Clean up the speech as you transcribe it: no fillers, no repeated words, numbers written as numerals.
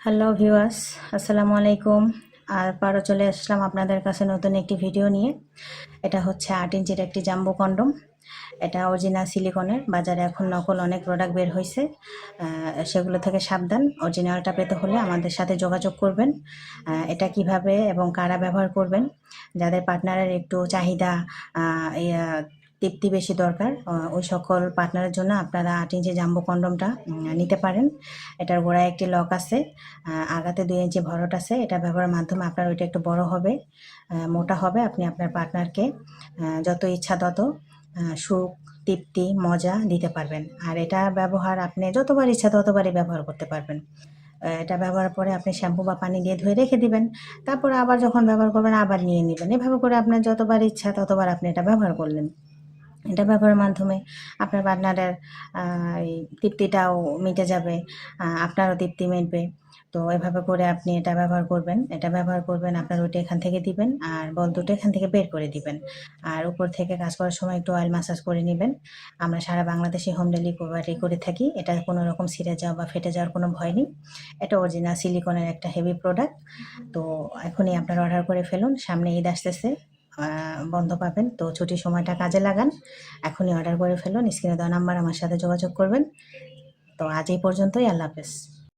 Hello viewers, আসসালামু আলাইকুম। আবারও চলে আসলাম আপনাদের কাছে নতুন একটি ভিডিও নিয়ে। এটা হচ্ছে ৮ ইঞ্চির একটি জাম্বো কন্ডম। এটা অরিজিনাল সিলিকনের। বাজারে এখন নকল অনেক প্রোডাক্ট বের হয়েছে, সেগুলো থেকে সাবধান। অরিজিনালটা পেতে হলে আমাদের সাথে যোগাযোগ করবেন। এটা কিভাবে এবং কারা ব্যবহার করবেন, যাদের পার্টনারের একটু চাহিদা তৃপ্তি বেশি দরকার, ওই সকল পার্টনারের জন্য আপনারা ৮ ইঞ্চি জাম্বো কন্ডমটা নিতে পারেন। এটার গোড়ায় একটি লক আছে, আগাতে 2 ইঞ্চি ভরট আছে। এটা ব্যবহারের মাধ্যমে আপনার ওইটা একটু বড় হবে, মোটা হবে। আপনি আপনার পার্টনারকে যত ইচ্ছা তত সুখ, তৃপ্তি, মজা দিতে পারবেন। আর এটা ব্যবহার আপনি যতবার ইচ্ছা ততবারই ব্যবহার করতে পারবেন। এটা ব্যবহার পরে আপনি শ্যাম্পু বা পানি দিয়ে ধুয়ে রেখে দিবেন। তারপরে আবার যখন ব্যবহার করবেন আবার নিয়ে নেবেন। এভাবে করে আপনার যতবার ইচ্ছা ততবার আপনি এটা ব্যবহার করলেন। এটা ব্যবহারের মাধ্যমে আপনার পার্টনারের এই তৃপ্তিটাও মিটে যাবে, আপনারও তৃপ্তি মিটবে। তো এভাবে করে আপনি এটা ব্যবহার করবেন। এটা ব্যবহার করবেন, আপনার ওইটা এখান থেকে দিবেন আর বল দুটো এখান থেকে বের করে দিবেন। আর উপর থেকে কাজ করার সময় একটু অয়েল মাসাজ করে নেবেন। আমরা সারা বাংলাদেশে হোম ডেলিভারি করে থাকি। এটা কোনো রকম ছিঁড়ে যাওয়া বা ফেটে যাওয়ার কোনো ভয় নেই। এটা অরিজিনাল সিলিকনের একটা হেভি প্রোডাক্ট। তো এখনই আপনারা অর্ডার করে ফেলুন। সামনে ঈদ আসতেছে, বন্ধ পাবেন, তো ছুটির সময়টা কাজে লাগান। এখনই অর্ডার করে ফেলুন। স্ক্রিনে দেওয়া নাম্বার আমার সাথে যোগাযোগ করবেন। তো আজ এই পর্যন্তই। আল্লাহ হাফেজ।